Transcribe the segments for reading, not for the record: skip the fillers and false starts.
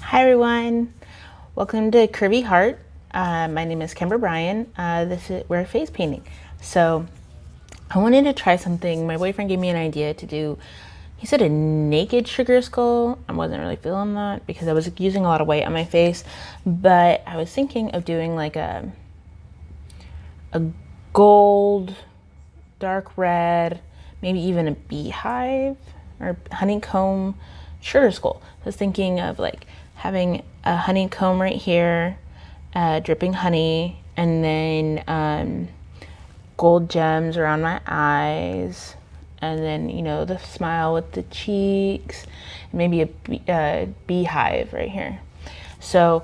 Hi everyone, welcome to Curvy Heart. My name is Kimber Bryan. We're face painting. So I wanted to try something. My boyfriend gave me an idea to do. He said a naked sugar skull. I wasn't really feeling that because I was using a lot of white on my face, but I was thinking of doing like a gold, dark red, maybe even a beehive or honeycomb sugar skull. I was thinking of like having a honeycomb right here, dripping honey, and then gold gems around my eyes, and then the smile with the cheeks, and maybe a beehive right here. So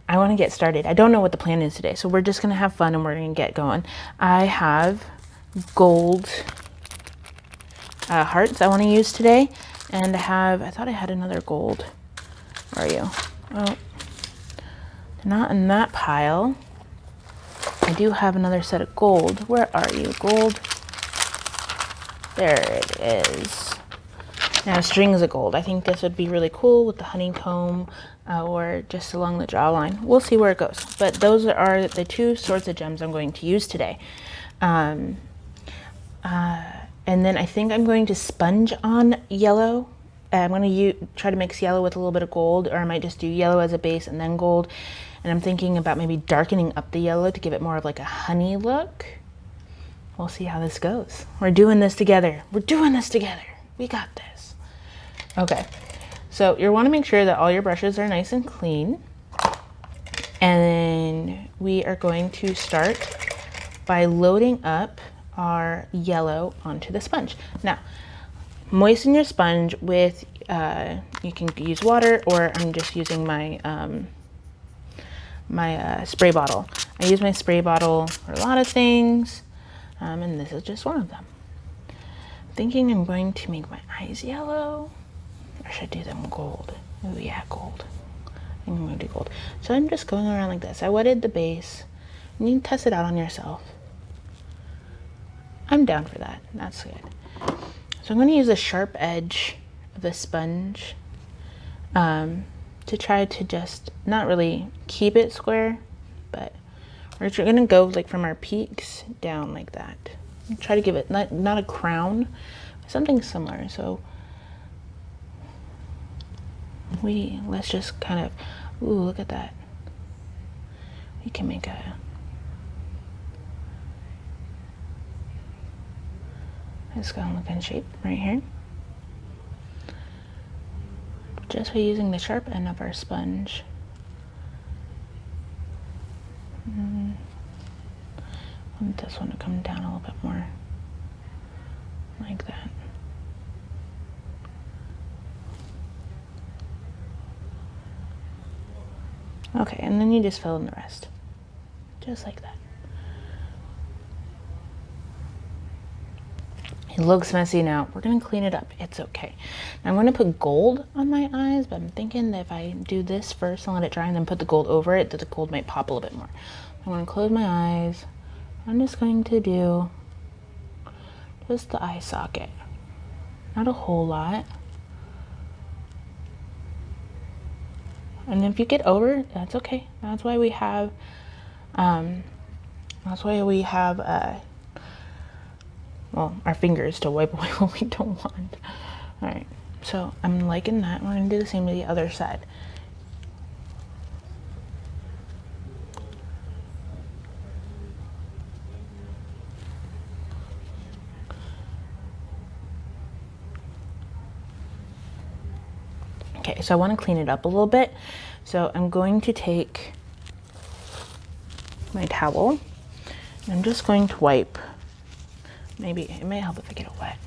I want to get started. I don't know what the plan is today, so we're just gonna have fun and we're gonna get going. I have gold hearts I want to use today, and I thought I had another gold. Where are you? Oh, they're not in that pile. I do have another set of gold. Where are you? Gold. There it is. Now strings of gold. I think this would be really cool with the honeycomb or just along the jawline. We'll see where it goes. But those are the two sorts of gems I'm going to use today. And then I think I'm going to sponge on yellow. I'm going to try to mix yellow with a little bit of gold, or I might just do yellow as a base and then gold. And I'm thinking about maybe darkening up the yellow to give it more of like a honey look. We'll see how this goes. We're doing this together. We're doing this together. We got this. Okay, so you want to make sure that all your brushes are nice and clean. And then we are going to start by loading up our yellow onto the sponge. Now, moisten your sponge with, you can use water, or I'm just using my spray bottle. I use my spray bottle for a lot of things, and this is just one of them. I'm thinking I'm going to make my eyes yellow, or should I do them gold? Oh yeah, gold. I think I'm going to do gold. So I'm just going around like this. I wetted the base. You can test it out on yourself. I'm down for that. That's good. So I'm going to use the sharp edge of the sponge to try to just not really keep it square, but we're going to go like from our peaks down like that. Try to give it not a crown, something similar. So let's just kind of, ooh, look at that. We can make it's gonna look in shape right here. Just by using the sharp end of our sponge. I want this one to come down a little bit more, like that. Okay, and then you just fill in the rest, just like that. It looks messy now. We're gonna clean it up. It's okay. Now I'm gonna put gold on my eyes, but I'm thinking that if I do this first and let it dry and then put the gold over it, that the gold might pop a little bit more. I'm gonna close my eyes. I'm just going to do just the eye socket. Not a whole lot. And if you get over, that's okay. That's why we have, well, our fingers to wipe away what we don't want. All right, so I'm liking that. We're gonna do the same to the other side. Okay, so I want to clean it up a little bit. So I'm going to take my towel and I'm just going to wipe. Maybe it may help if I get it wet.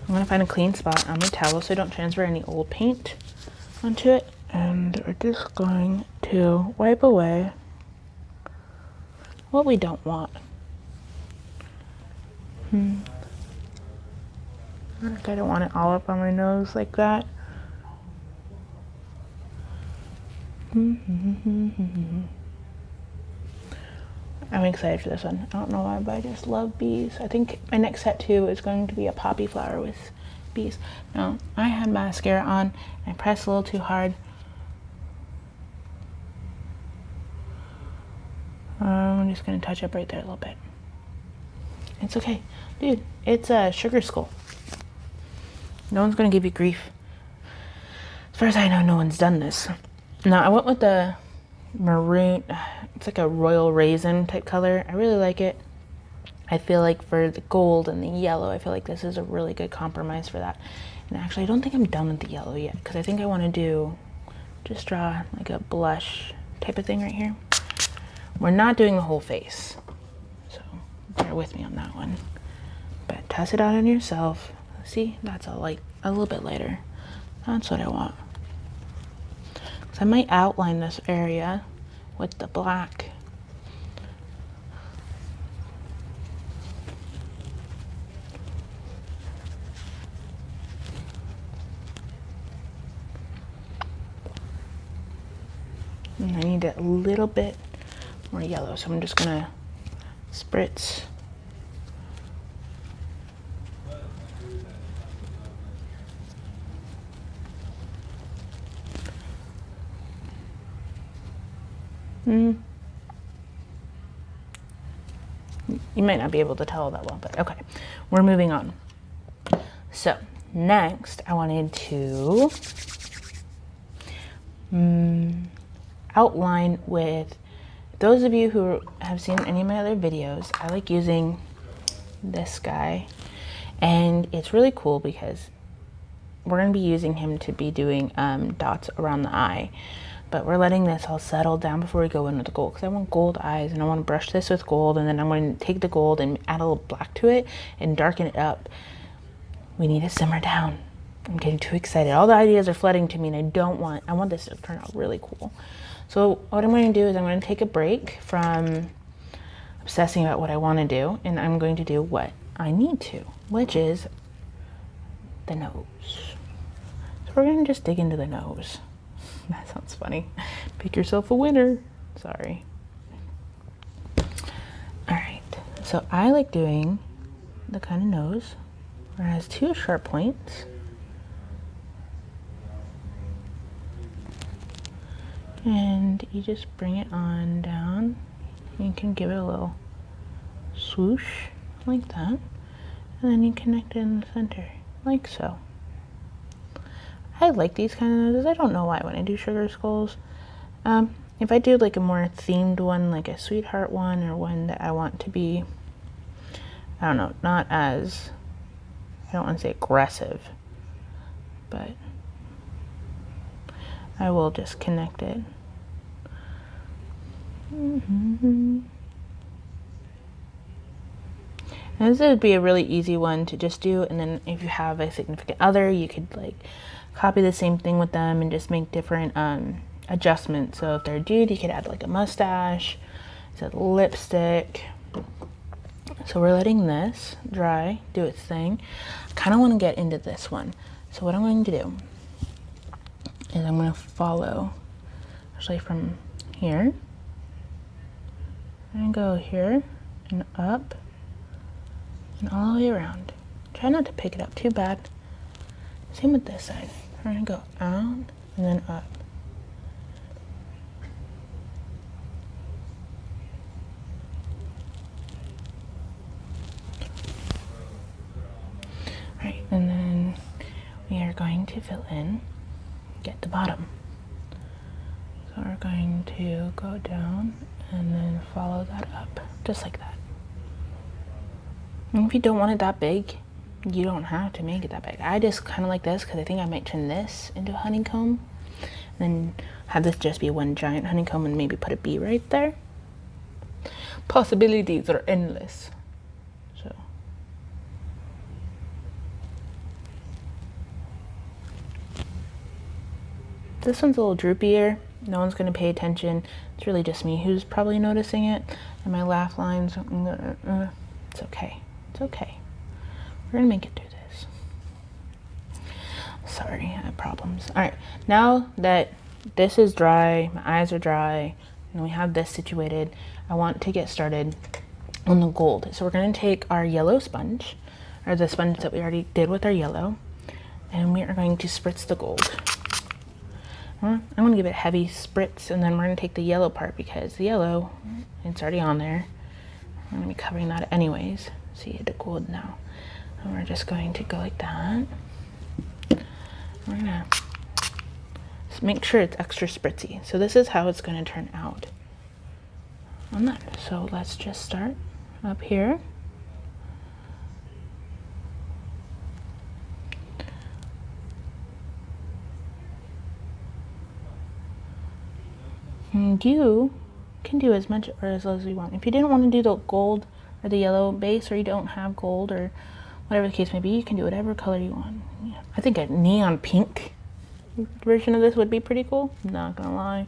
I'm going to find a clean spot on my towel so I don't transfer any old paint onto it. And we're just going to wipe away what we don't want. I don't want it all up on my nose like that. I'm excited for this one. I don't know why, but I just love bees. I think my next set too is going to be a poppy flower with bees. Now, I had mascara on. I pressed a little too hard. I'm just gonna touch up right there a little bit. It's okay. Dude, it's a sugar skull. No one's gonna give you grief. As far as I know, no one's done this. Now, I went with the maroon. It's like a royal raisin type color. I really like it. I feel like for the gold and the yellow, I feel like this is a really good compromise for that. And actually, I don't think I'm done with the yellow yet, because I think I want to do, just draw like a blush type of thing right here. We're not doing the whole face, so bear with me on that one. But test it out on yourself. See, that's a little bit lighter. That's what I want. So I might outline this area with the black. And I need a little bit more yellow, so I'm just gonna spritz. You might not be able to tell that well, but okay, we're moving on. So next, I wanted to outline with those of you who have seen any of my other videos. I like using this guy, and it's really cool because we're going to be using him to be doing dots around the eye, but we're letting this all settle down before we go in with the gold, because I want gold eyes, and I want to brush this with gold, and then I'm going to take the gold and add a little black to it and darken it up. We need to simmer down. I'm getting too excited. All the ideas are flooding to me, and I want this to turn out really cool. So what I'm going to do is I'm going to take a break from obsessing about what I want to do, and I'm going to do what I need to, which is the nose. So we're going to just dig into the nose. That sounds funny. Pick yourself a winner. Sorry. All right. So I like doing the kind of nose where it has two sharp points. And you just bring it on down. You can give it a little swoosh like that. And then you connect it in the center, like so. I like these kind of noses. I don't know why when I do sugar skulls. If I do like a more themed one, like a sweetheart one, or one that I want to be, I don't know, not as, I don't want to say aggressive, but I will just connect it. And this would be a really easy one to just do, and then if you have a significant other, you could like copy the same thing with them and just make different adjustments. So if they're a dude, you could add like a mustache, a lipstick. So we're letting this dry, do its thing. I kind of want to get into this one. So what I'm going to do is I'm going to follow, actually from here, and go here and up and all the way around. Try not to pick it up too bad. Same with this side. We're gonna go out and then up. Right, and then we are going to fill in, get the bottom. So we're going to go down and then follow that up, just like that. And if you don't want it that big, you don't have to make it that big. I just kind of like this because I think I might turn this into a honeycomb, and then have this just be one giant honeycomb and maybe put a bee right there. Possibilities are endless. So this one's a little droopier. No one's going to pay attention. It's really just me who's probably noticing it. And my laugh lines, it's okay. It's okay. We're gonna make it through this. Sorry, I have problems. All right, now that this is dry, my eyes are dry, and we have this situated, I want to get started on the gold. So we're gonna take our yellow sponge, or the sponge that we already did with our yellow, and we are going to spritz the gold. I'm gonna give it a heavy spritz, and then we're gonna take the yellow part because the yellow, it's already on there. I'm gonna be covering that anyways. See the gold now. And we're just going to go like that. We're gonna make sure it's extra spritzy. So this is how it's gonna turn out on that. So let's just start up here. And you can do as much or as little as you want. If you didn't want to do the gold or the yellow base, or you don't have gold, or whatever the case may be, you can do whatever color you want. Yeah. I think a neon pink version of this would be pretty cool, I'm not gonna lie.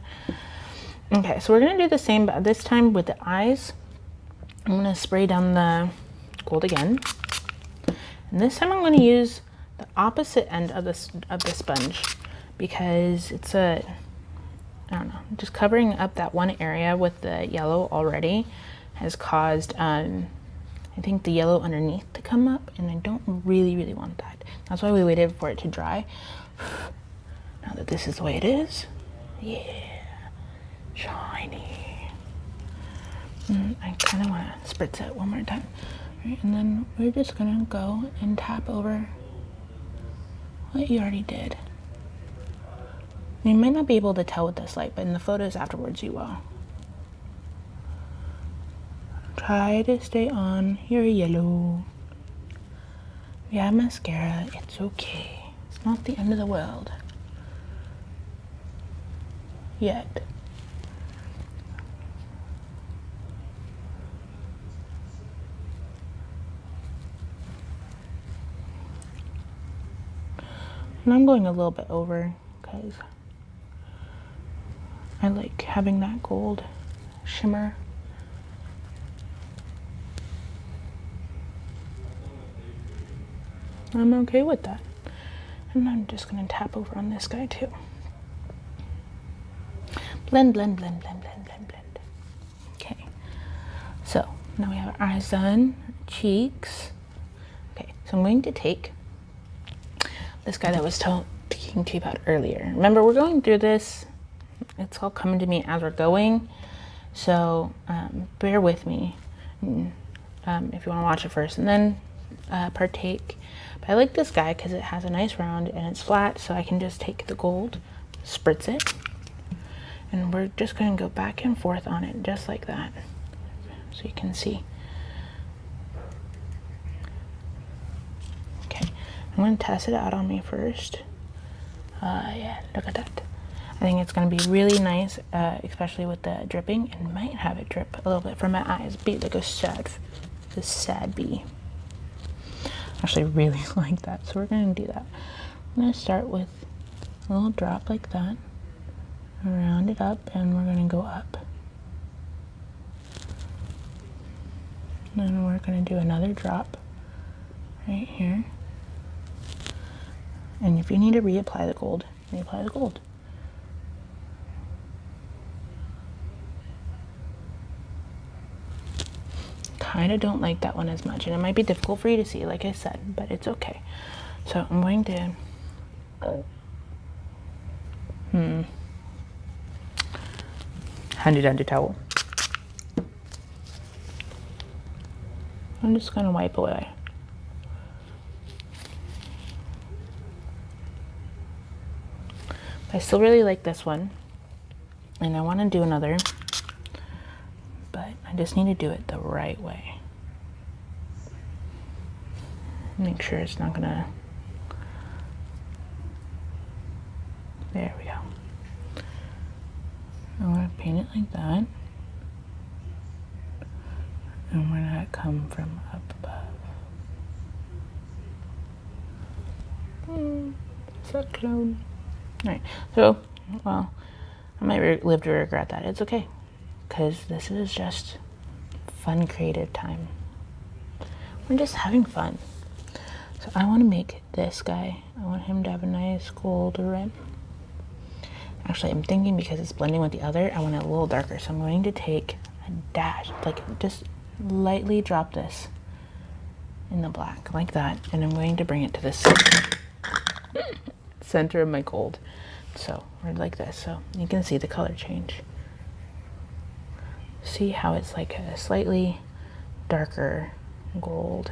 Okay, so we're gonna do the same, but this time with the eyes. I'm gonna spray down the gold again. And this time I'm gonna use the opposite end of the sponge because it's I don't know, just covering up that one area with the yellow already has caused, I think, the yellow underneath to come up, and I don't really want that. That's why we waited for it to dry. Now that this is the way it is, yeah, shiny. I kind of want to spritz it one more time. Right, and then we're just gonna go and tap over what you already did. You might not be able to tell with this light, but in the photos afterwards you will. Try to stay on your yellow. If you have mascara, it's okay. It's not the end of the world. Yet. And I'm going a little bit over because I like having that gold shimmer. I'm okay with that. And I'm just gonna tap over on this guy too. Blend, blend, blend, blend, blend, blend, blend. Okay, so now we have our eyes done, cheeks. Okay, so I'm going to take this guy that I was talking to you about earlier. Remember, we're going through this. It's all coming to me as we're going, so bear with me if you want to watch it first and then partake. But I like this guy because it has a nice round and it's flat, so I can just take the gold, spritz it, and we're just going to go back and forth on it just like that, so you can see. Okay, I'm going to test it out on me first. Yeah, look at that. I think it's going to be really nice, especially with the dripping, and might have it drip a little bit from my eyes, be like a sad bee. Actually really like that, so we're going to do that. I'm going to start with a little drop like that, round it up, and we're going to go up. And then we're going to do another drop right here. And if you need to reapply the gold, reapply the gold. Kind of don't like that one as much, and it might be difficult for you to see, like I said, but it's okay. So I'm going to handy dandy towel. I'm just going to wipe away. I still really like this one, and I want to do another, but I just need to do it the right way. Make sure it's not gonna, there we go. I'm gonna paint it like that, and we're gonna come from up above. Is that clown? Alright, so, well, I might live to regret that. It's okay, because this is just fun, creative time. We're just having fun. So I want to make this guy, I want him to have a nice gold rim. Actually, I'm thinking because it's blending with the other, I want it a little darker. So I'm going to take a dash, like just lightly drop this in the black, like that. And I'm going to bring it to the center of my gold. So, or like this. So you can see the color change. See how it's like a slightly darker gold.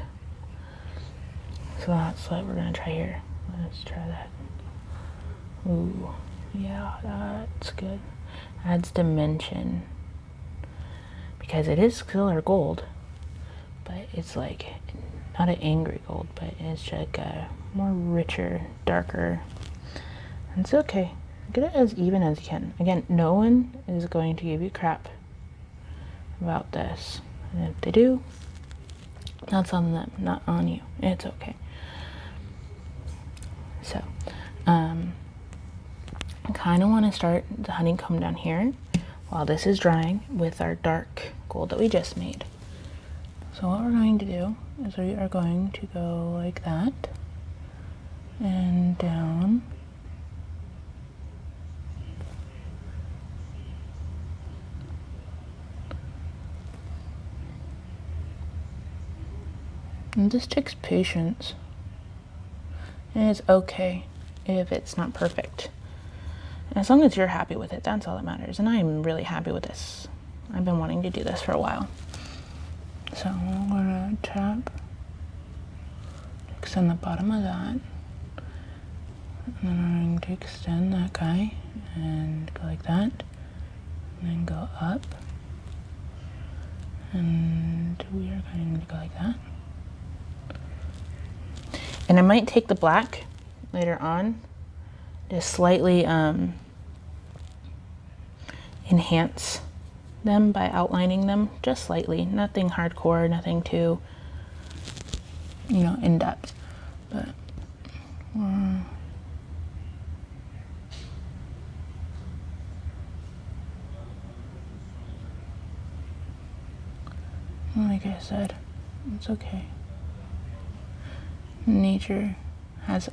So that's what we're gonna try here. Let's try that. Ooh, yeah, that's good. Adds dimension. Because it is still gold, but it's like not an angry gold, but it's like a more richer, darker. It's okay. Get it as even as you can. Again, no one is going to give you crap about this. And if they do, that's on them, not on you. It's okay. So, I kind of want to start the honeycomb down here while this is drying with our dark gold that we just made. So what we're going to do is we are going to go like that and down. And this takes patience. And it's okay if it's not perfect. As long as you're happy with it, that's all that matters. And I'm really happy with this. I've been wanting to do this for a while. So I'm gonna tap, extend the bottom of that. And then I'm going to extend that guy and go like that. And then go up. And we are going to go like that. And I might take the black later on, just slightly enhance them by outlining them just slightly. Nothing hardcore, nothing too, in depth. But like I said, it's okay. Nature has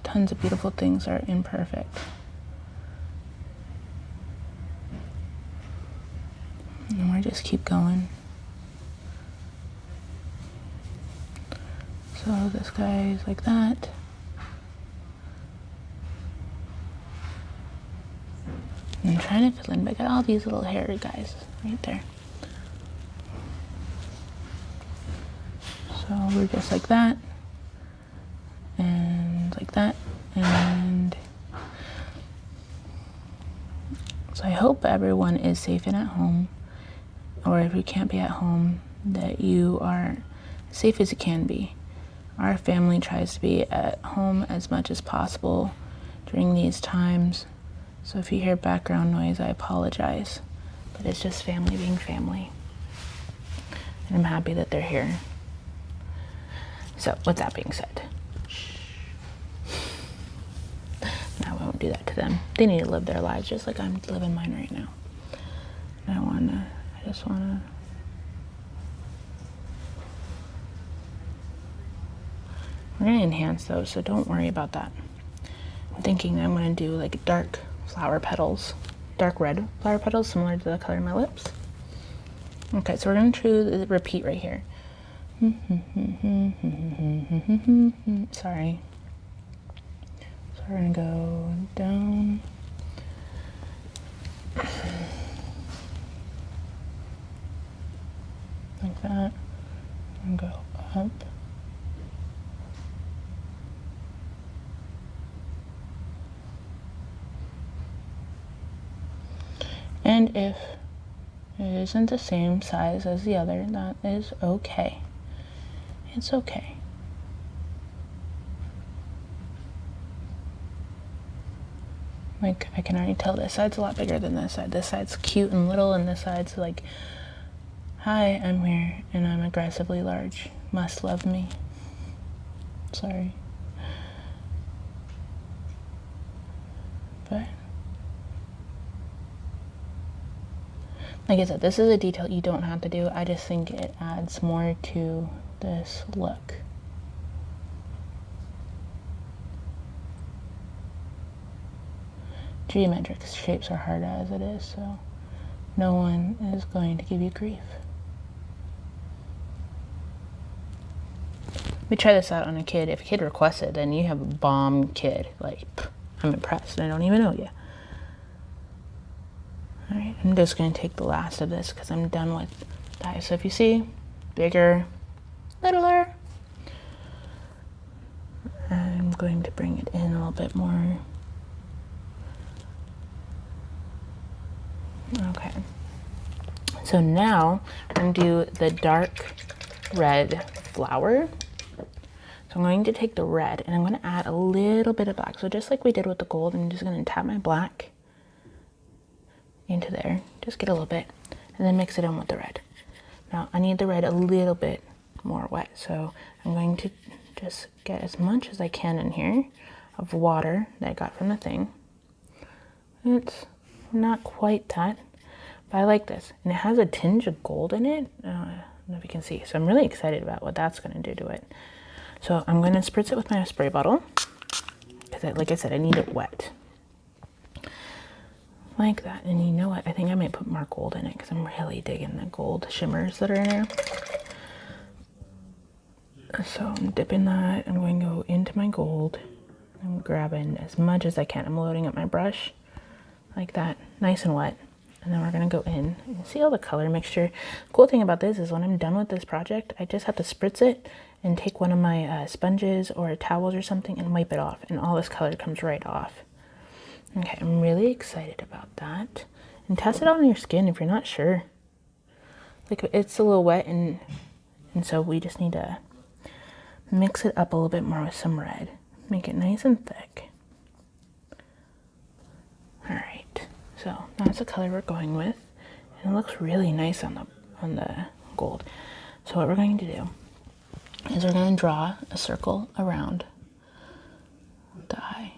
tons of beautiful things that are imperfect. And we just keep going. So this guy is like that. I'm trying to fill in, but I got all these little hairy guys right there. So we're just like that. And like that. And so I hope everyone is safe and at home. Or if you can't be at home, that you are as safe as you can be. Our family tries to be at home as much as possible during these times. So if you hear background noise, I apologize. But it's just family being family. And I'm happy that they're here. So with that being said, I won't do that to them. They need to live their lives just like I'm living mine right now. And I just wanna we're gonna enhance those, so don't worry about that. I'm thinking I'm gonna do like dark flower petals, dark red flower petals, similar to the color of my lips. Okay, so we're gonna do the repeat right here. Sorry. So we're gonna go down. Like that. And go up. And if it isn't the same size as the other, that is okay. It's okay. Like, I can already tell this side's a lot bigger than this side. This side's cute and little, and this side's like, hi, I'm here, and I'm aggressively large. Must love me. Sorry. But like I said, this is a detail you don't have to do. I just think it adds more to this look. Geometric shapes are hard as it is, so no one is going to give you grief. We try this out on a kid. If a kid requests it, then you have a bomb kid. Like, I'm impressed. I don't even know you. All right, I'm just going to take the last of this because I'm done with that. So if you see, bigger, littler, I'm going to bring it in a little bit more. Okay. So now I'm going to do the dark red flower. So I'm going to take the red and I'm going to add a little bit of black. So just like we did with the gold, I'm just going to tap my black into there. Just get a little bit and then mix it in with the red. Now I need the red a little bit more wet. So I'm going to just get as much as I can in here of water that I got from the thing. It's not quite that, but I like this. And it has a tinge of gold in it. I don't know if you can see. So I'm really excited about what that's going to do to it. So I'm going to spritz it with my spray bottle because, like I said, I need it wet. Like that. And you know what? I think I might put more gold in it because I'm really digging the gold shimmers that are in there. So I'm dipping that. I'm going to go into my gold. I'm grabbing as much as I can. I'm loading up my brush like that, nice and wet. And then we're going to go in and see all the color mixture. The cool thing about this is when I'm done with this project, I just have to spritz it and take one of my sponges or towels or something and wipe it off. And all this color comes right off. Okay, I'm really excited about that. And test it on your skin if you're not sure. Like it's a little wet and so we just need to mix it up a little bit more with some red. Make it nice and thick. All right, so that's the color we're going with. And it looks really nice on the gold. So what we're going to do is we're going to draw a circle around the eye.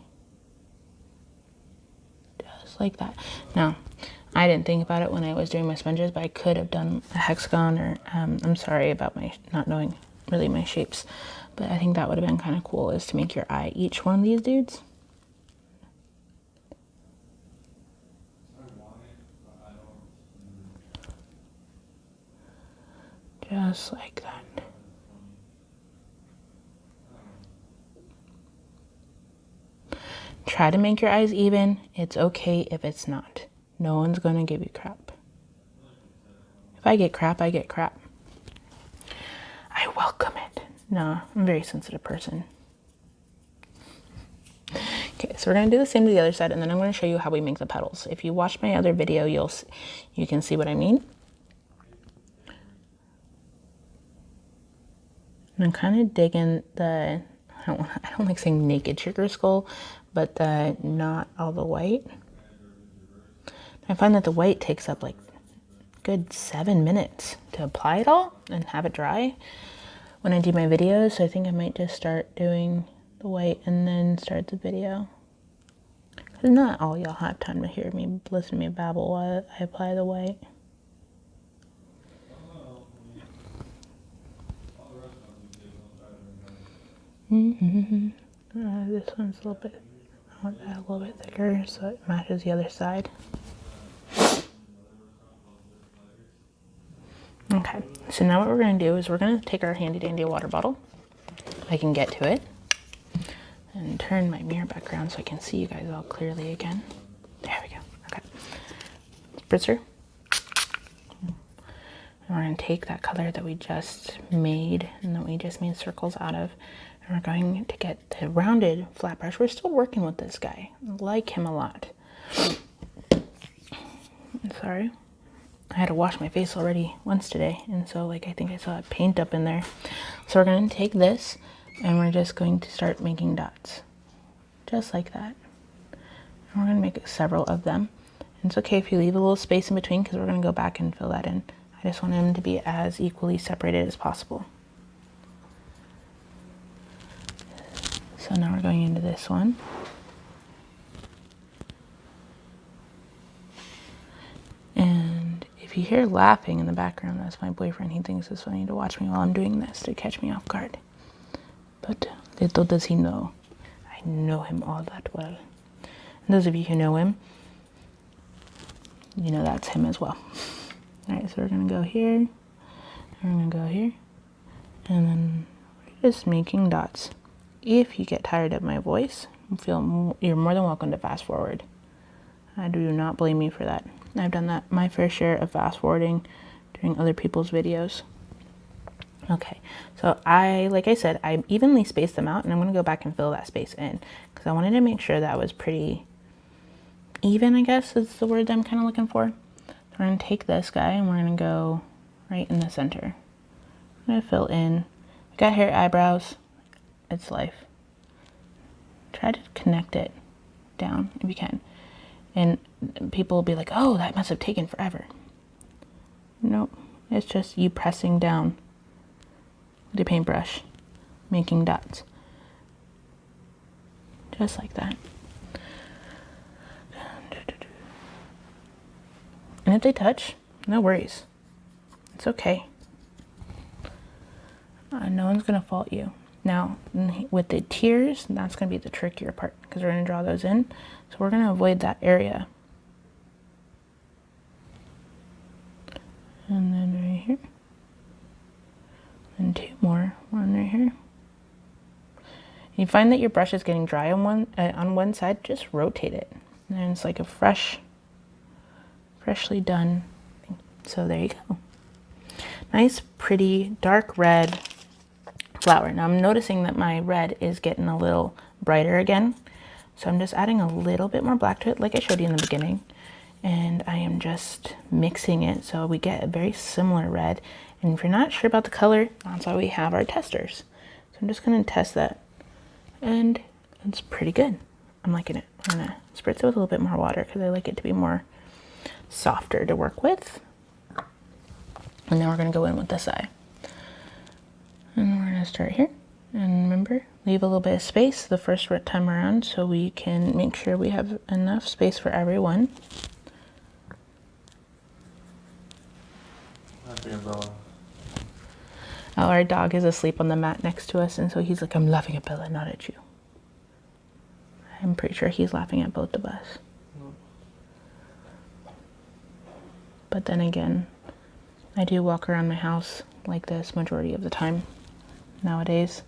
Just like that. Now, I didn't think about it when I was doing my sponges, but I could have done a hexagon or, I'm sorry about my not knowing really my shapes, but I think that would have been kind of cool is to make your eye each one of these dudes. Just like that. Try to make your eyes even. It's okay if it's not. No one's going to give you crap. If I get crap, I get crap. I welcome it. No, I'm a very sensitive person. Okay, so we're going to do the same to the other side, and then I'm going to show you how we make the petals. If you watch my other video, you can see what I mean. And I'm kind of digging the, I don't like saying naked sugar skull, but the not all the white. I find that the white takes up like good 7 minutes to apply it all and have it dry when I do my videos. So I think I might just start doing the white and then start the video. Because not all y'all have time to hear me, listen to me babble while I apply the white. This one's a little bit, I want that a little bit thicker so it matches the other side. Okay, so now what we're going to do is we're going to take our handy dandy water bottle. I can get to it and turn my mirror back around so I can see you guys all clearly again. There we go. Okay. Spritzer. And we're going to take that color that we just made and that we just made circles out of, and we're going to get the rounded flat brush. We're still working with this guy. I like him a lot. Sorry. I had to wash my face already once today, and so like I think I saw paint up in there. So we're going to take this and we're just going to start making dots. Just like that. And we're going to make several of them. And it's okay if you leave a little space in between because we're going to go back and fill that in. I just want them to be as equally separated as possible. So now we're going into this one. And if you hear laughing in the background, that's my boyfriend. He thinks it's funny to watch me while I'm doing this to catch me off guard. But little does he know, I know him all that well. And those of you who know him, you know that's him as well. All right, so we're gonna go here, and we're gonna go here, and then we're just making dots. if you get tired of my voice, you're more than welcome to fast forward. I do not blame you for that. I've done that my fair share of fast forwarding during other people's videos. Okay, so like I said, I evenly spaced them out, and I'm going to go back and fill that space in because I wanted to make sure that was pretty even, I guess is the word that I'm kind of looking for. So we're going to take this guy and we're going to go right in the center. I'm going to fill in. I got hair, eyebrows. It's life. Try to connect it down if you can. And people will be like, oh, that must have taken forever. Nope, it's just you pressing down with your paintbrush, making dots. Just like that. And if they touch, no worries. It's okay. No one's gonna fault you. Now, with the tears, that's gonna be the trickier part because we're gonna draw those in. So we're gonna avoid that area. And then right here. And 2 more, one right here. You find that your brush is getting dry on one side, just rotate it. And then it's like a freshly done thing. So there you go. Nice, pretty, dark red flower. Now I'm noticing that my red is getting a little brighter again. So I'm just adding a little bit more black to it, like I showed you in the beginning. And I am just mixing it so we get a very similar red. And if you're not sure about the color, that's why we have our testers. So I'm just going to test that. And it's pretty good. I'm liking it. I'm going to spritz it with a little bit more water because I like it to be more softer to work with. And then we're going to go in with this eye. And we're going to start here. And remember, leave a little bit of space the first time around so we can make sure we have enough space for everyone. Oh, our dog is asleep on the mat next to us, and so he's like, I'm laughing at Bella, not at you. I'm pretty sure he's laughing at both of us. But then again, I do walk around my house like this majority of the time nowadays.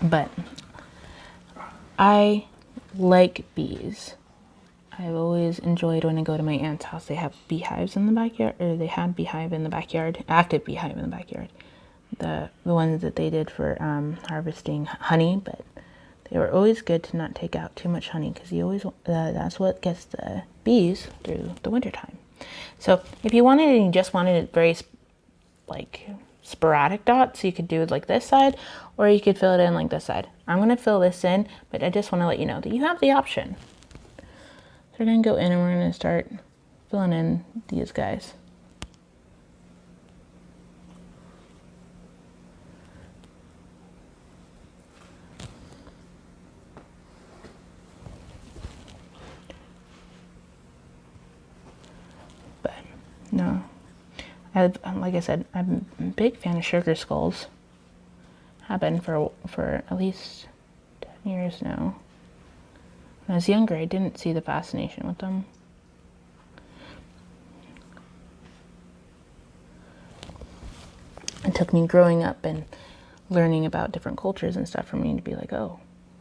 But I like bees. I've always enjoyed when I go to my aunt's house, they have beehives in the backyard, or they had beehive in the backyard, active beehive in the backyard. The ones that they did for harvesting honey, but they were always good to not take out too much honey because you always that's what gets the bees through the wintertime. So if you wanted it and you just wanted it very like sporadic dots, you could do it like this side, or you could fill it in like this side. I'm going to fill this in, but I just want to let you know that you have the option. So we're going to go in and we're going to start filling in these guys. But no, like I said, I'm a big fan of sugar skulls. Have been for at least 10 years now. When I was younger, I didn't see the fascination with them. It took me growing up and learning about different cultures and stuff for me to be like, oh,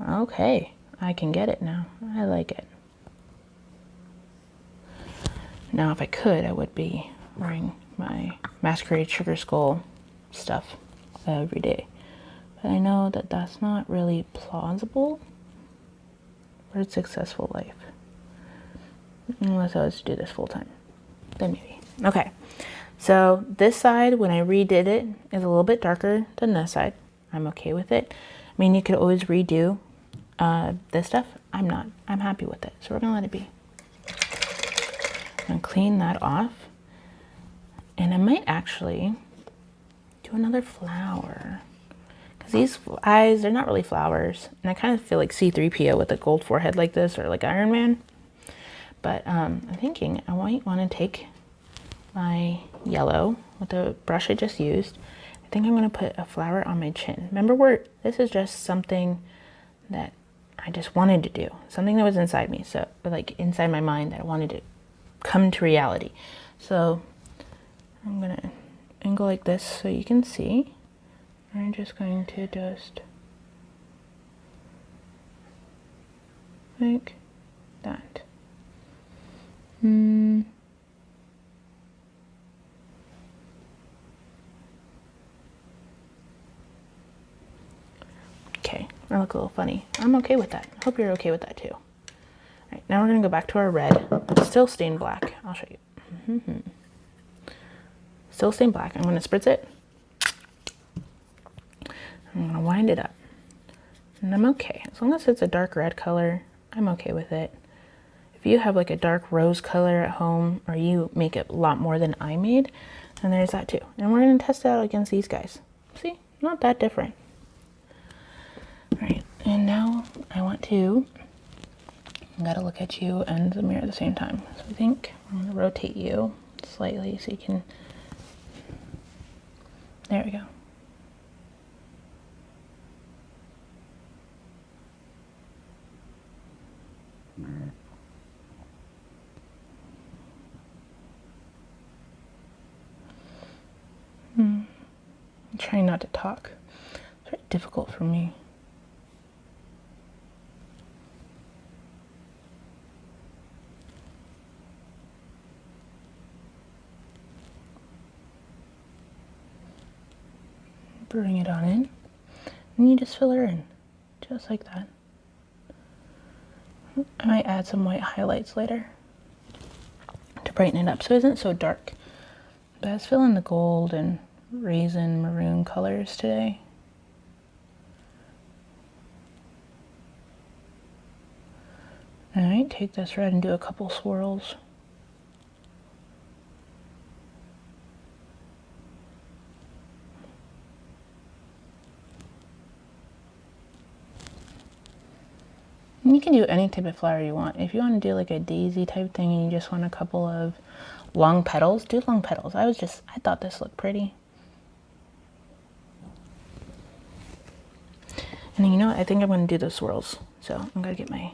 okay, I can get it now. I like it. Now, if I could, I would be wearing my Masquerade Sugar Skull stuff every day. But I know that that's not really plausible for a successful life. Unless I was to do this full time. Then maybe. Okay. So this side, when I redid it, is a little bit darker than this side. I'm okay with it. I mean, you could always redo this stuff. I'm not. I'm happy with it. So we're going to let it be. I'm going to clean that off. And I might actually do another flower. Because these eyes, they're not really flowers. And I kind of feel like C-3PO with a gold forehead like this, or like Iron Man. But I'm thinking I might want to take my yellow with the brush I just used. I think I'm going to put a flower on my chin. Remember, this is just something that I just wanted to do. Something that was inside me. So, like inside my mind that I wanted to come to reality. So I'm going to angle like this so you can see. I'm just going to like that. Okay, I look a little funny. I'm okay with that. I hope you're okay with that too. All right, now we're gonna go back to our red. It's still stained black. I'll show you. Still stained black. I'm gonna spritz it. I'm gonna wind it up. And I'm okay. As long as it's a dark red color, I'm okay with it. If you have like a dark rose color at home, or you make it a lot more than I made, then there's that too. And we're gonna test it out against these guys. See, not that different. All right, and now I gotta look at you and the mirror at the same time. So I think I'm gonna rotate you slightly so you can, there we go. I'm trying not to talk. It's very difficult for me. Bring it on in, and you just fill her in, just like that. I might add some white highlights later to brighten it up so it isn't so dark. But I was feeling the gold and raisin maroon colors today. All right, take this red and do a couple swirls. And you can do any type of flower you want. If you want to do like a daisy type thing and you just want a couple of long petals, do long petals. I thought this looked pretty. And you know what? I think I'm going to do the swirls. So I'm going to get my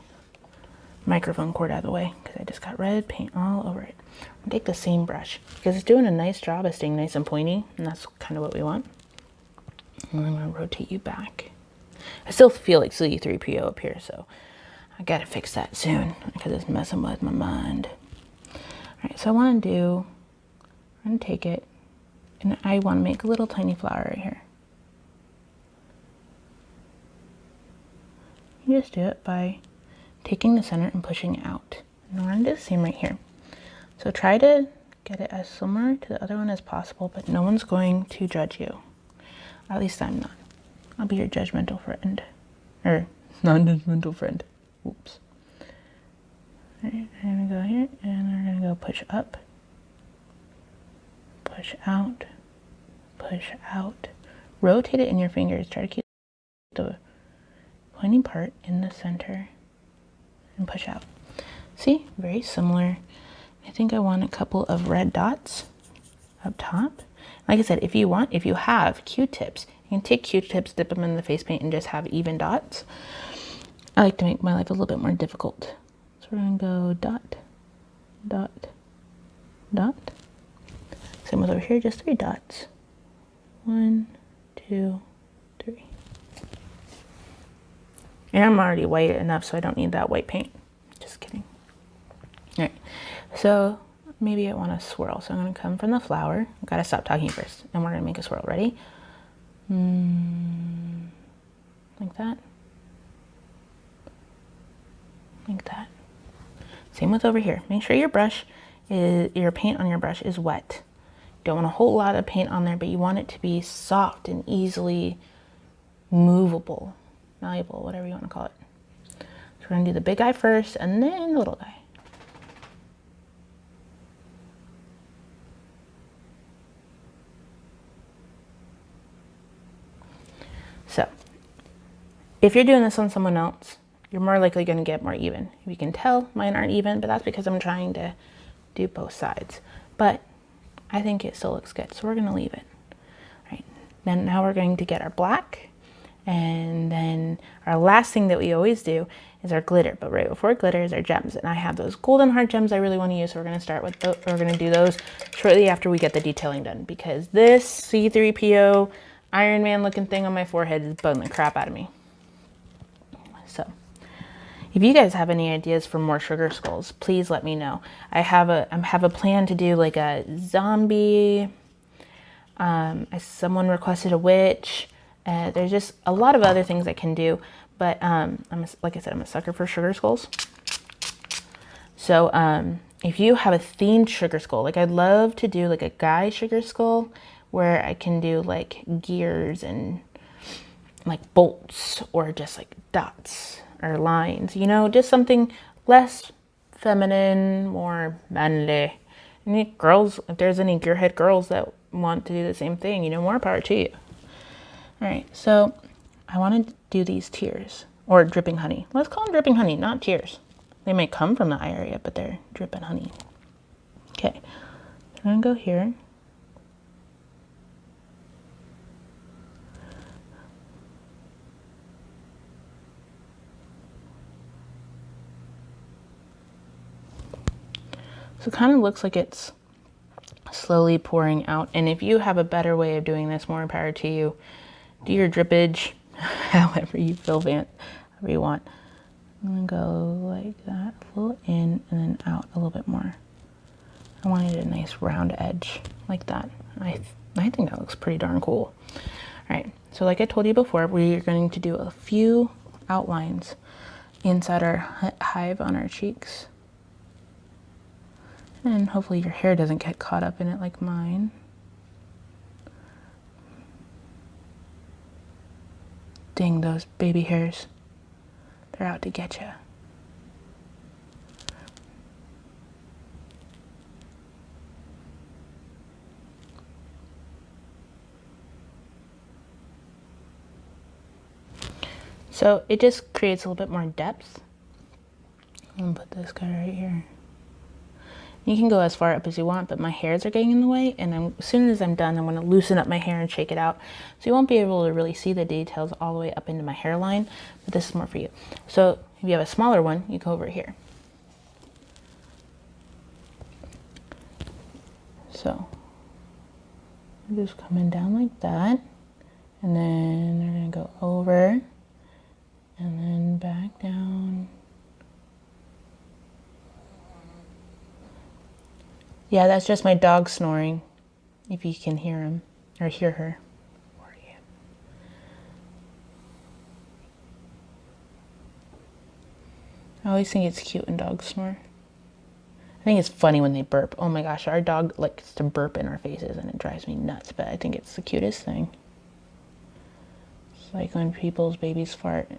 microphone cord out of the way because I just got red paint all over it. I'm going to take the same brush because it's doing a nice job of staying nice and pointy, and that's kind of what we want. And I'm going to rotate you back. I still feel like C3PO up here, so I got to fix that soon because it's messing with my mind. All right, so I'm going to take it, and I want to make a little tiny flower right here. You just do it by taking the center and pushing it out. And I'm going to do the same right here. So try to get it as similar to the other one as possible, but no one's going to judge you. At least I'm not. I'll be your judgmental friend. Or non-judgmental friend. Oops. Alright, I'm going to go here, and we're going to go push up, push out, push out. Rotate it in your fingers. Try to keep the pointy part in the center and push out. See, very similar. I think I want a couple of red dots up top. Like I said, if you have Q-tips, you can take Q-tips, dip them in the face paint, and just have even dots. I like to make my life a little bit more difficult. So we're gonna go dot, dot, dot. Same with over here, just 3 dots. 1, 2, 3. And I'm already white enough, so I don't need that white paint. Just kidding. All right, so maybe I want to swirl. So I'm going to come from the flower. I've got to stop talking first, and we're going to make a swirl. Ready? Like that. Like that. Same with over here. Make sure your paint on your brush is wet. You don't want a whole lot of paint on there, but you want it to be soft and easily movable. Malleable, whatever you want to call it. So we're going to do the big guy first and then the little guy. So if you're doing this on someone else, you're more likely going to get more even. You can tell mine aren't even, but that's because I'm trying to do both sides. But I think it still looks good, so we're going to leave it. All right. Then now we're going to get our black. And then our last thing that we always do is our glitter, but right before glitter is our gems. And I have those golden heart gems I really want to use, so we're going to start with we're going to do those shortly after we get the detailing done, because this C3PO, Iron Man looking thing on my forehead is bugging the crap out of me. So if you guys have any ideas for more sugar skulls, please let me know. I have a plan to do like a zombie. Someone requested a witch. There's just a lot of other things I can do, but like I said, I'm a sucker for sugar skulls. So if you have a themed sugar skull, like I'd love to do like a guy sugar skull where I can do like gears and like bolts or just like dots or lines, you know, just something less feminine, more manly. And girls, if there's any gearhead girls that want to do the same thing, you know, more power to you. All right, so I want to do these tears or dripping honey. Let's call them dripping honey, not tears. They may come from the eye area, but they're dripping honey. Okay, I'm gonna go here. So it kind of looks like it's slowly pouring out. And if you have a better way of doing this, more power to you. Do your drippage however you feel, however you want. I'm gonna go like that, a little in and then out a little bit more. I wanted a nice round edge like that. I think that looks pretty darn cool. All right, so like I told you before, we're going to do a few outlines inside our hive on our cheeks. And hopefully your hair doesn't get caught up in it like mine. Dang, those baby hairs. They're out to get you. So it just creates a little bit more depth. I'm gonna put this guy right here. You can go as far up as you want, but my hairs are getting in the way, and as soon as I'm done, I'm going to loosen up my hair and shake it out. So you won't be able to really see the details all the way up into my hairline, but this is more for you. So if you have a smaller one, you go over here. So I'm just coming down like that, and then they're going to go over, and then back down. Yeah, that's just my dog snoring, if you can hear him, or hear her. I always think it's cute when dogs snore. I think it's funny when they burp. Oh my gosh, our dog likes to burp in our faces and it drives me nuts, but I think it's the cutest thing. It's like when people's babies fart.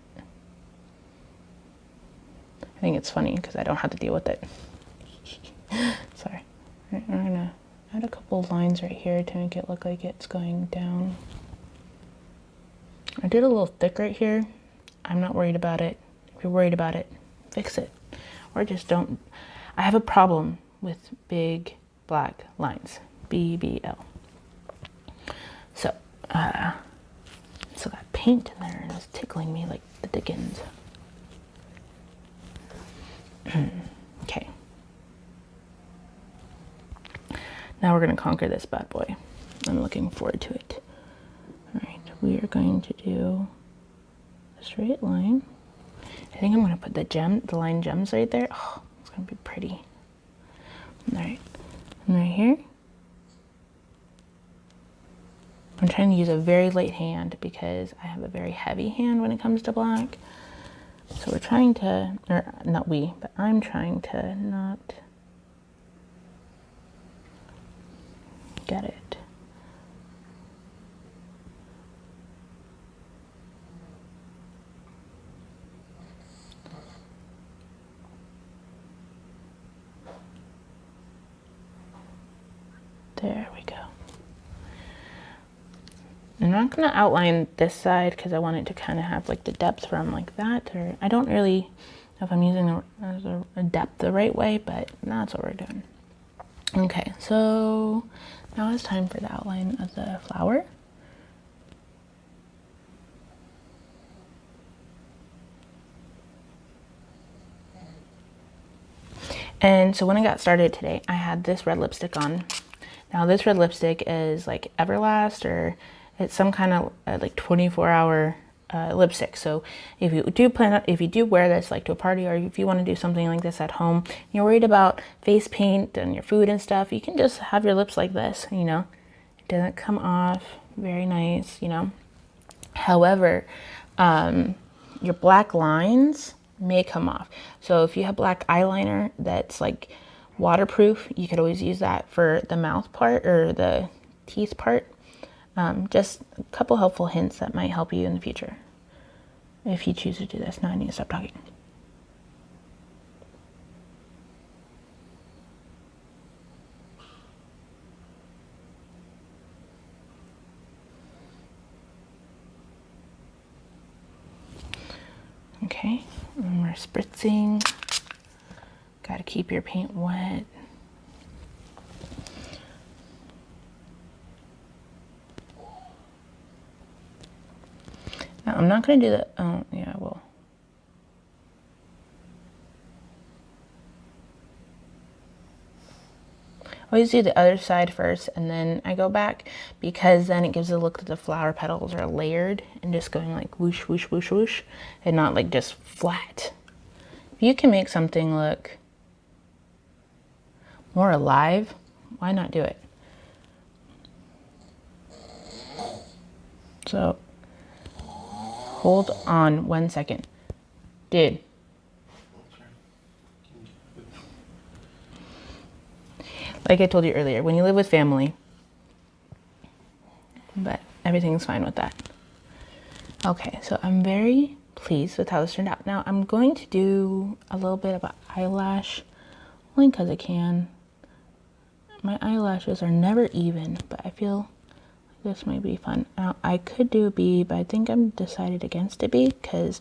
I think it's funny because I don't have to deal with it. Sorry. We're gonna add a couple lines right here to make it look like it's going down. I did a little thick right here. I'm not worried about it. If you're worried about it, fix it. Or just don't. I have a problem with big black lines. BBL. So, still got paint in there and it's tickling me like the dickens. Okay. Now we're going to conquer this bad boy. I'm looking forward to it. All right, we are going to do a straight line. I think I'm going to put the line gems right there. Oh, it's going to be pretty. All right, and right here. I'm trying to use a very light hand because I have a very heavy hand when it comes to black. So we're trying to, or not we, but I'm trying to not get it. There we go. I'm not going to outline this side because I want it to kind of have like the depth from like that, or I don't really know if I'm using the depth the right way, but that's what we're doing. Okay, so now it's time for the outline of the flower. And so when I got started today, I had this red lipstick on. Now this red lipstick is like Everlast, or It's some kind of like 24-hour lipstick. So if you do wear this like to a party, or if you want to do something like this at home, you're worried about face paint and your food and stuff, you can just have your lips like this, you know. It doesn't come off, very nice, you know. However, your black lines may come off. So if you have black eyeliner that's like waterproof, you could always use that for the mouth part or the teeth part. Just a couple helpful hints that might help you in the future if you choose to do this. Now I need to stop talking. Okay, and we're spritzing. Got to keep your paint wet. Now, I'm not going to do the, oh, yeah, I will. Always do the other side first, and then I go back, because then it gives a look that the flower petals are layered and just going like whoosh, whoosh, whoosh, whoosh, and not like just flat. If you can make something look more alive, why not do it? So, hold on 1 second. Dude. Like I told you earlier, when you live with family, but everything's fine with that. Okay, so I'm very pleased with how this turned out. Now I'm going to do a little bit of an eyelash, only because I can. My eyelashes are never even, but I feel like this might be fun. Now I could do a bee, but I think I'm decided against a bee because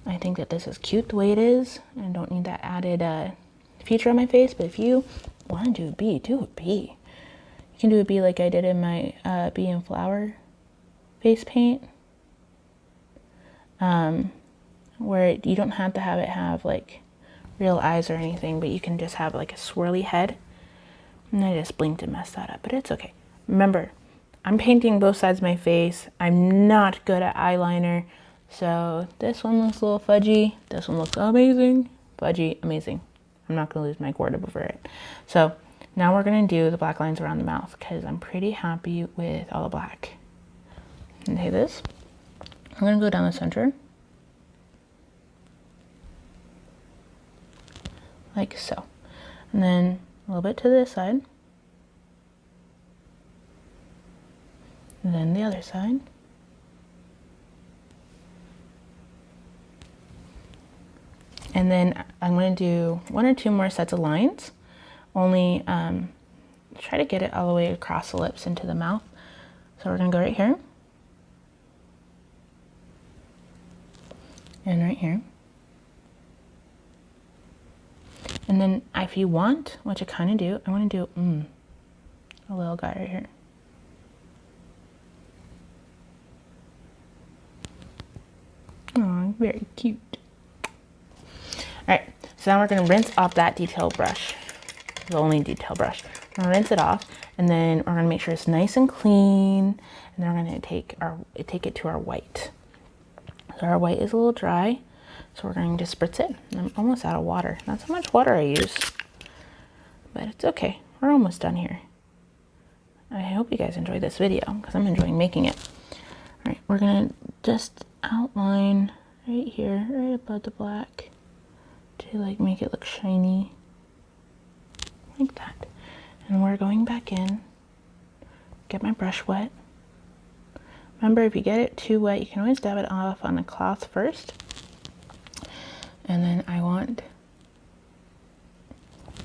I think that this is cute the way it is. I don't need that added feature on my face, but if you want to do a bee, do a bee. You can do a bee like I did in my bee and flower face paint, where you don't have to have it have like real eyes or anything, but you can just have like a swirly head. And I just blinked and messed that up, but it's okay. Remember, I'm painting both sides of my face. I'm not good at eyeliner, so this one looks a little fudgy. This one looks amazing. Fudgy, amazing. I'm not gonna lose my gourd over it. So now we're gonna do the black lines around the mouth because I'm pretty happy with all the black. And take this. I'm gonna go down the center. Like so. And then a little bit to this side. And then the other side. And then I'm going to do 1 or 2 more sets of lines, only try to get it all the way across the lips into the mouth. So we're going to go right here, and right here. And then if you want, which I kind of do, I want to do a little guy right here. Oh, very cute. All right, so now we're gonna rinse off that detail brush, the only detail brush. We're gonna rinse it off, and then we're gonna make sure it's nice and clean, and then we're gonna take it to our white. So our white is a little dry, so we're going to spritz it. I'm almost out of water. Not so much water I use, but it's okay. We're almost done here. I hope you guys enjoyed this video because I'm enjoying making it. All right, we're gonna just outline right here, right above the black, to like make it look shiny, like that. And we're going back in, get my brush wet. Remember, if you get it too wet, you can always dab it off on the cloth first. And then I want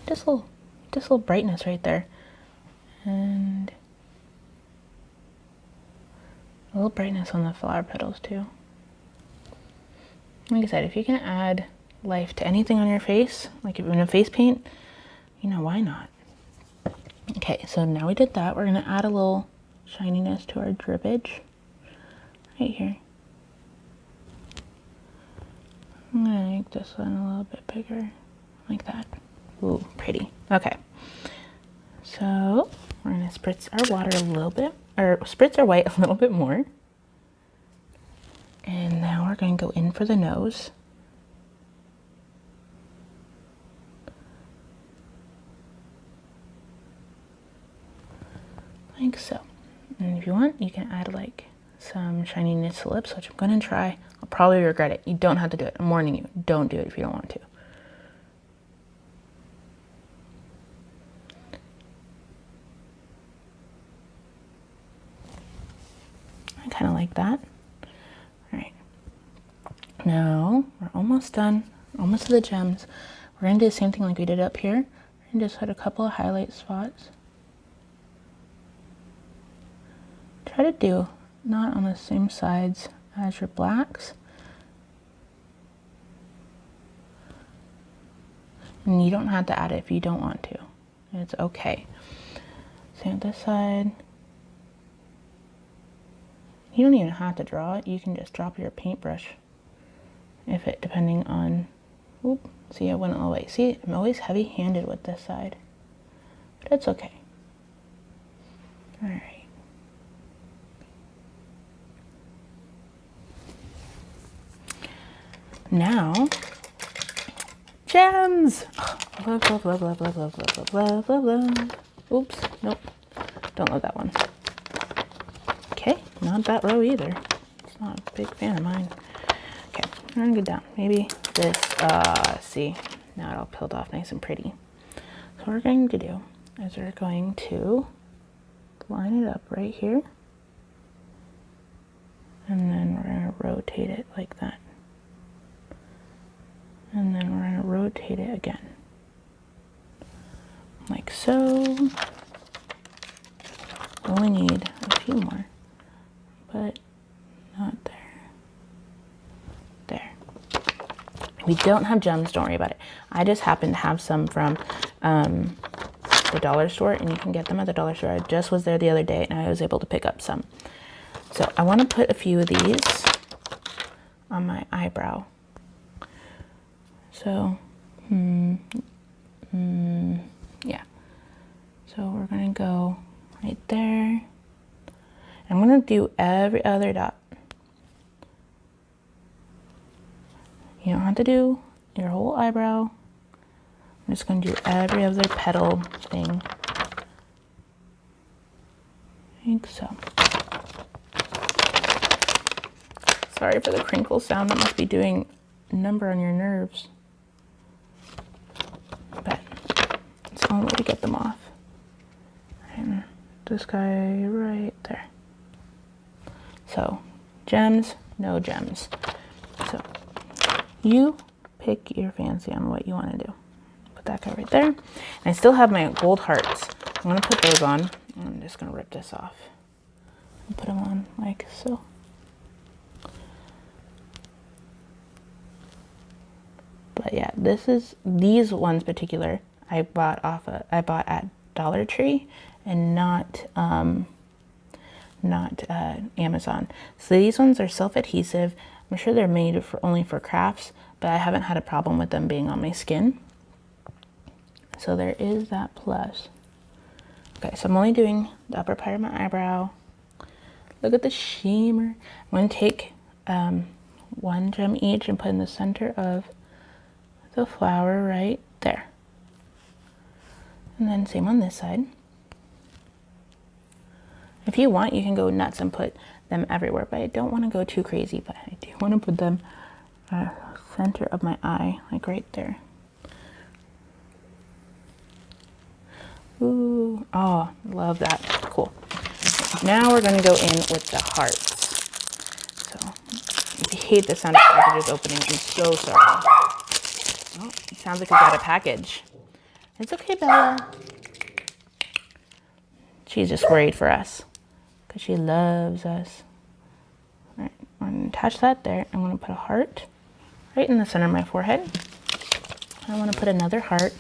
just a little brightness right there. And a little brightness on the flower petals too. Like I said, if you can add life to anything on your face, like if you're in a face paint, you know, why not? Okay, so now we did that. We're gonna add a little shininess to our drippage right here. I'm gonna make this one a little bit bigger, like that. Ooh, pretty. Okay, so we're gonna spritz our water a little bit or spritz our white a little bit more. And now we're going to go in for the nose. Like so. And if you want, you can add like some shiny Knits lips, which I'm going to try. I'll probably regret it. You don't have to do it. I'm warning you. Don't do it if you don't want to. I kind of like that. All right. Now we're almost done. Almost to the gems. We're going to do the same thing like we did up here. And just put a couple of highlight spots. Try to do not on the same sides as your blacks. And you don't have to add it if you don't want to. It's okay. Same with this side. You don't even have to draw it. You can just drop your paintbrush. If it, depending on, oop, see, I went all the way. See, I'm always heavy-handed with this side. But it's okay. All right. Now, gems! Love, love, love, love, love, love, love, love, love, love. Oops, nope. Don't love that one. Okay, not that row either. It's not a big fan of mine. Okay, I'm gonna go down. Maybe this, see, now it all peeled off nice and pretty. So what we're going to do is we're going to line it up right here. And then we're gonna rotate it like that. And then we're going to rotate it again, like so. Only need a few more, but not there. There. We don't have gems, don't worry about it. I just happen to have some from the dollar store, and you can get them at the dollar store. I just was there the other day, and I was able to pick up some. So I want to put a few of these on my eyebrow. So, yeah. So we're going to go right there. I'm going to do every other dot. You don't have to do your whole eyebrow. I'm just going to do every other petal thing. Like so. Sorry for the crinkle sound. That must be doing a number on your nerves. But it's the only way to get them off. And this guy right there. So, gems, no gems. So, you pick your fancy on what you want to do. Put that guy right there. And I still have my gold hearts. I'm going to put those on. I'm just going to rip this off. And put them on like so. But yeah, these ones particular I bought at Dollar Tree and not Amazon. So these ones are self-adhesive. I'm sure they're made only for crafts, but I haven't had a problem with them being on my skin. So there is that plus. Okay, so I'm only doing the upper part of my eyebrow. Look at the shimmer. I'm going to take one gem each and put in the center of the flower right there. And then same on this side. If you want, you can go nuts and put them everywhere, but I don't want to go too crazy, but I do want to put them center of my eye, like right there. Ooh, oh, love that. Cool. Now we're going to go in with the hearts. So, if you hate the sound of packages opening, I'm so sorry. Oh, it sounds like we got a package. It's okay, Bella. She's just worried for us because she loves us. All right, I'm going to attach that there. I'm going to put a heart right in the center of my forehead. I want to put another heart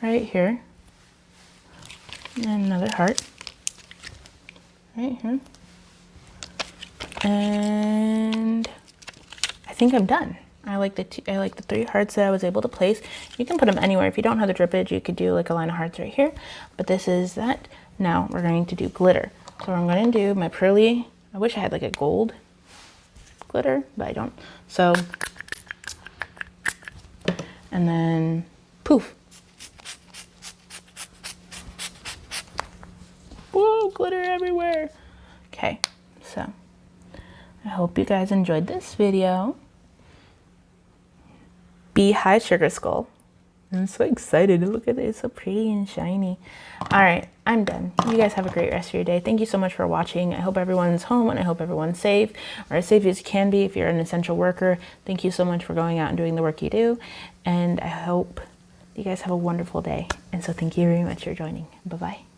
right here. And another heart right here. And I think I'm done. I like the 3 hearts that I was able to place. You can put them anywhere. If you don't have the drippage, you could do like a line of hearts right here. But this is that. Now we're going to do glitter. So I'm gonna do my pearly, I wish I had like a gold glitter, but I don't. So, and then poof. Whoa, glitter everywhere. Okay, so I hope you guys enjoyed this video. Beehive sugar skull. I'm so excited to look at it. It's so pretty and shiny. All right, I'm done. You guys have a great rest of your day. Thank you so much for watching. I hope everyone's home and I hope everyone's safe, or as safe as you can be if you're an essential worker. Thank you so much for going out and doing the work you do. And I hope you guys have a wonderful day. And so thank you very much for joining. Bye-bye.